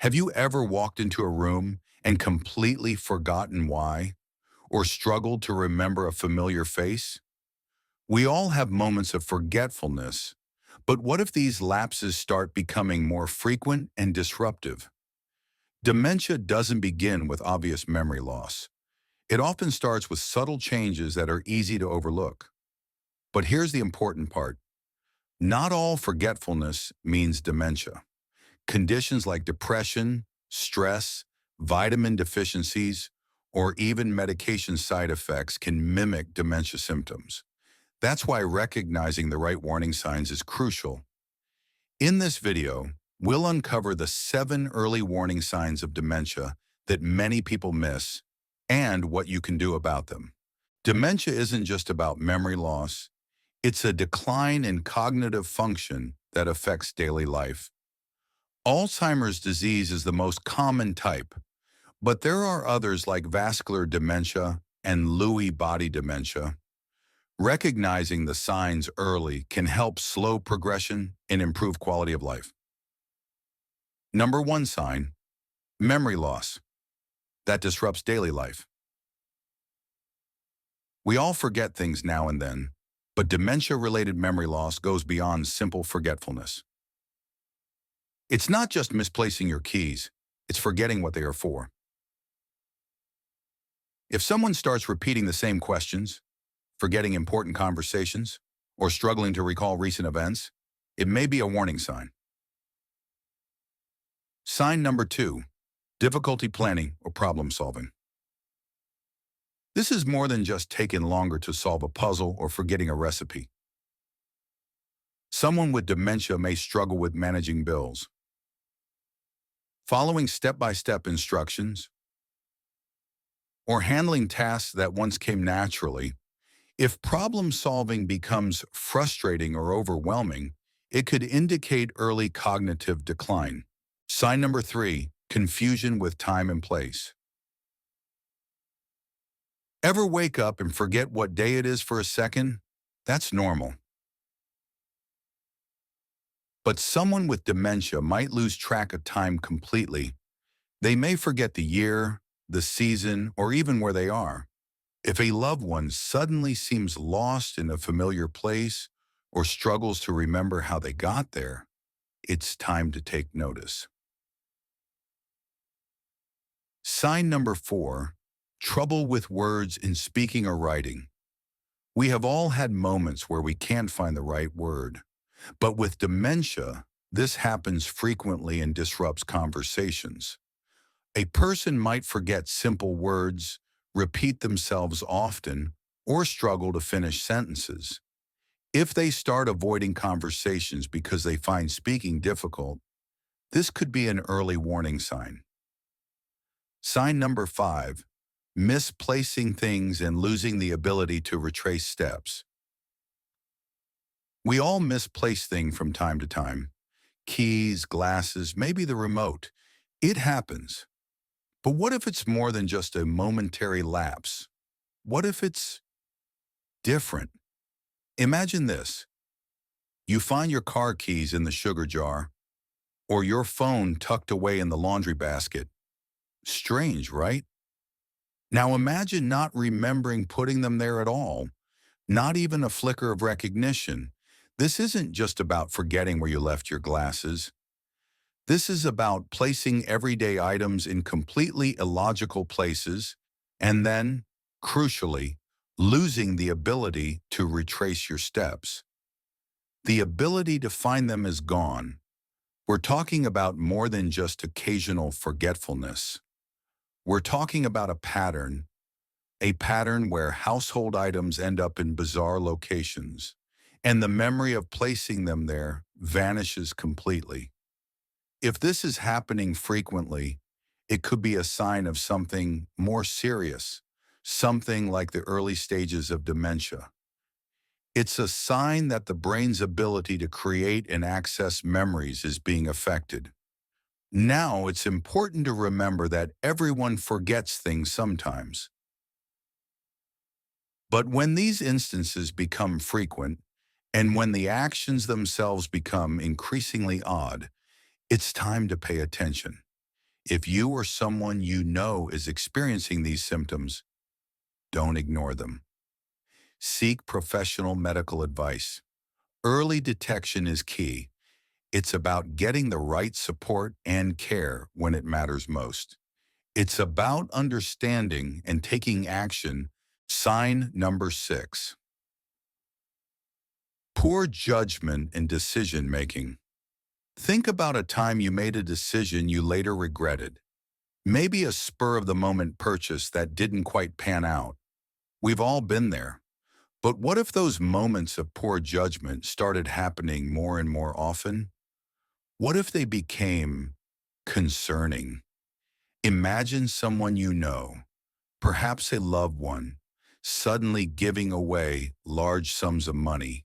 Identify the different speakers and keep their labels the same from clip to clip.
Speaker 1: Have you ever walked into a room and completely forgotten why, or struggled to remember a familiar face? We all have moments of forgetfulness, but what if these lapses start becoming more frequent and disruptive? Dementia doesn't begin with obvious memory loss. It often starts with subtle changes that are easy to overlook. But here's the important part. Not all forgetfulness means dementia. Conditions like depression, stress, vitamin deficiencies, or even medication side effects can mimic dementia symptoms. That's why recognizing the right warning signs is crucial. In this video, we'll uncover the 7 early warning signs of dementia that many people miss and what you can do about them. Dementia isn't just about memory loss, it's a decline in cognitive function that affects daily life. Alzheimer's disease is the most common type, but there are others like vascular dementia and Lewy body dementia. Recognizing the signs early can help slow progression and improve quality of life. Number 1 sign, memory loss. That disrupts daily life. We all forget things now and then, but dementia-related memory loss goes beyond simple forgetfulness. It's not just misplacing your keys, it's forgetting what they are for. If someone starts repeating the same questions, forgetting important conversations, or struggling to recall recent events, it may be a warning sign. Sign number 2, difficulty planning or problem solving. This is more than just taking longer to solve a puzzle or forgetting a recipe. Someone with dementia may struggle with managing bills, following step-by-step instructions, or handling tasks that once came naturally. If problem solving becomes frustrating or overwhelming, it could indicate early cognitive decline. Sign number 3, confusion with time and place. Ever wake up and forget what day it is for a second? That's normal. But someone with dementia might lose track of time completely. They may forget the year, the season, or even where they are. If a loved one suddenly seems lost in a familiar place or struggles to remember how they got there, it's time to take notice. Sign number 4, trouble with words in speaking or writing. We have all had moments where we can't find the right word. But with dementia, this happens frequently and disrupts conversations. A person might forget simple words, repeat themselves often, or struggle to finish sentences. If they start avoiding conversations because they find speaking difficult, this could be an early warning sign. Sign number 5, misplacing things and losing the ability to retrace steps. We all misplace things from time to time. Keys, glasses, maybe the remote. It happens. But what if it's more than just a momentary lapse? What if it's different? Imagine this. You find your car keys in the sugar jar, or your phone tucked away in the laundry basket. Strange, right? Now imagine not remembering putting them there at all, not even a flicker of recognition. This isn't just about forgetting where you left your glasses. This is about placing everyday items in completely illogical places and then, crucially, losing the ability to retrace your steps. The ability to find them is gone. We're talking about more than just occasional forgetfulness. We're talking about a pattern where household items end up in bizarre locations, and the memory of placing them there vanishes completely. If this is happening frequently, it could be a sign of something more serious, something like the early stages of dementia. It's a sign that the brain's ability to create and access memories is being affected. Now, it's important to remember that everyone forgets things sometimes. But when these instances become frequent, and when the actions themselves become increasingly odd, it's time to pay attention. If you or someone you know is experiencing these symptoms, don't ignore them. Seek professional medical advice. Early detection is key. It's about getting the right support and care when it matters most. It's about understanding and taking action. Sign number 6. Poor judgment and decision making. Think about a time you made a decision you later regretted. Maybe a spur-of-the-moment purchase that didn't quite pan out. We've all been there. But what if those moments of poor judgment started happening more and more often? What if they became concerning? Imagine someone you know, perhaps a loved one, suddenly giving away large sums of money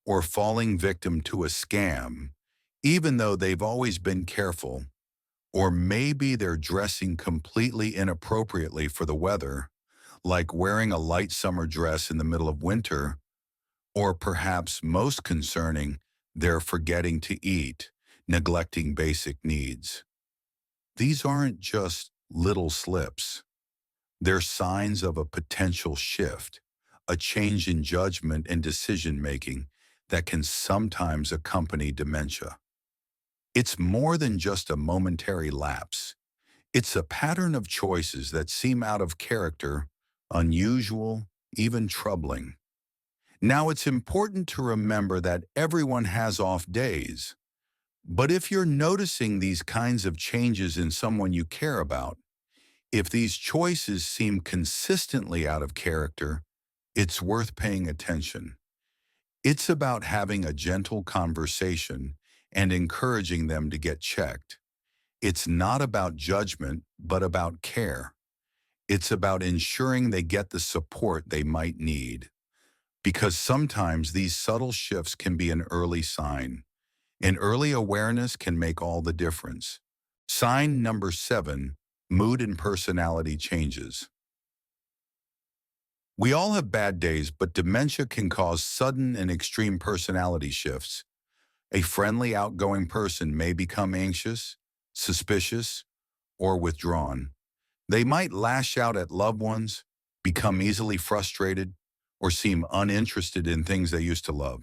Speaker 1: or falling victim to a scam, even though they've always been careful. Or maybe they're dressing completely inappropriately for the weather, like wearing a light summer dress in the middle of winter. Or perhaps most concerning, they're forgetting to eat, neglecting basic needs. These aren't just little slips. They're signs of a potential shift, a change in judgment and decision-making that can sometimes accompany dementia. It's more than just a momentary lapse. It's a pattern of choices that seem out of character, unusual, even troubling. Now, it's important to remember that everyone has off days. But if you're noticing these kinds of changes in someone you care about, if these choices seem consistently out of character, it's worth paying attention. It's about having a gentle conversation and encouraging them to get checked. It's not about judgment, but about care. It's about ensuring they get the support they might need. Because sometimes these subtle shifts can be an early sign. And early awareness can make all the difference. Sign number 7, mood and personality changes. We all have bad days, but dementia can cause sudden and extreme personality shifts. A friendly, outgoing person may become anxious, suspicious, or withdrawn. They might lash out at loved ones, become easily frustrated, or seem uninterested in things they used to love.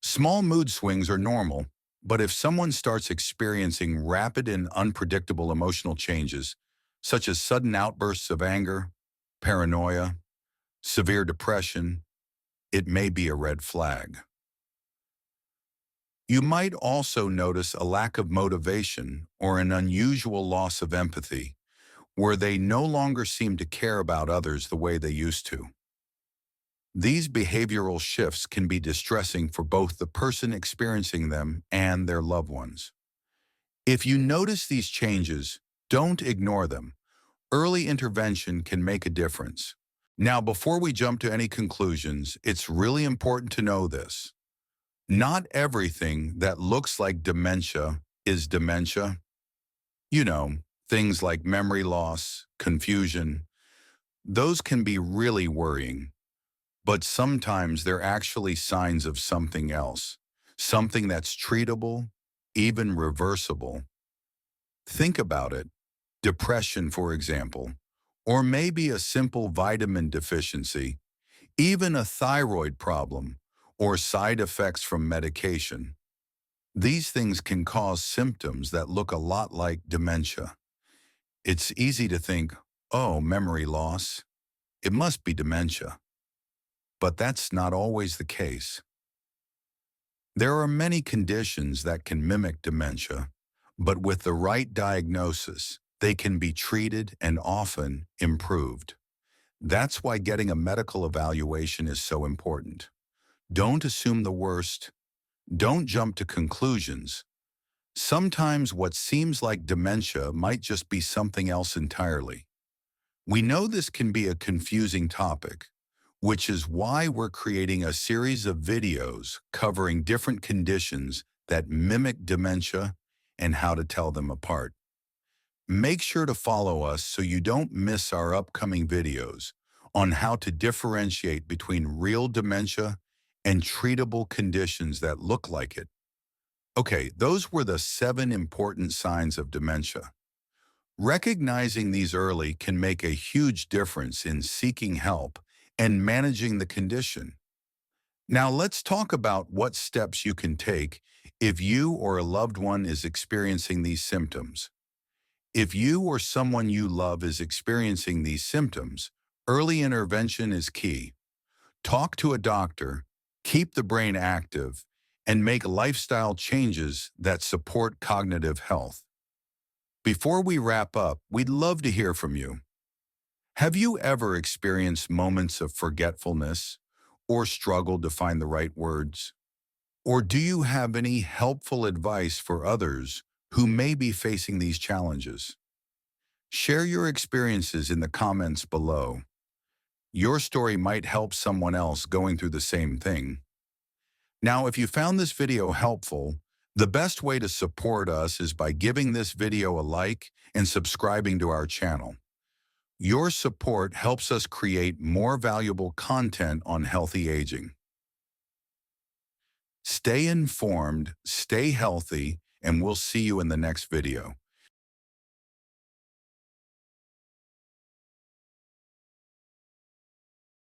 Speaker 1: Small mood swings are normal, but if someone starts experiencing rapid and unpredictable emotional changes, such as sudden outbursts of anger, paranoia, severe depression, it may be a red flag. You might also notice a lack of motivation or an unusual loss of empathy, where they no longer seem to care about others the way they used to. These behavioral shifts can be distressing for both the person experiencing them and their loved ones. If you notice these changes, don't ignore them. Early intervention can make a difference. Now, before we jump to any conclusions, it's really important to know this. Not everything that looks like dementia is dementia. You know, things like memory loss, confusion, those can be really worrying. But sometimes they're actually signs of something else, something that's treatable, even reversible. Think about it. Depression, for example, or maybe a simple vitamin deficiency, even a thyroid problem, or side effects from medication. These things can cause symptoms that look a lot like dementia. It's easy to think, oh, memory loss, it must be dementia. But that's not always the case. There are many conditions that can mimic dementia, but with the right diagnosis, they can be treated and often improved. That's why getting a medical evaluation is so important. Don't assume the worst. Don't jump to conclusions. Sometimes what seems like dementia might just be something else entirely. We know this can be a confusing topic, which is why we're creating a series of videos covering different conditions that mimic dementia and how to tell them apart. Make sure to follow us so you don't miss our upcoming videos on how to differentiate between real dementia and treatable conditions that look like it. Okay, those were the 7 important signs of dementia. Recognizing these early can make a huge difference in seeking help and managing the condition. Now let's talk about what steps you can take if you or a loved one is experiencing these symptoms. If you or someone you love is experiencing these symptoms, early intervention is key. Talk to a doctor, keep the brain active, and make lifestyle changes that support cognitive health. Before we wrap up, we'd love to hear from you. Have you ever experienced moments of forgetfulness or struggled to find the right words? Or do you have any helpful advice for others who may be facing these challenges? Share your experiences in the comments below. Your story might help someone else going through the same thing. Now, if you found this video helpful, the best way to support us is by giving this video a like and subscribing to our channel. Your support helps us create more valuable content on healthy aging. Stay informed, stay healthy, and we'll see you in the next video.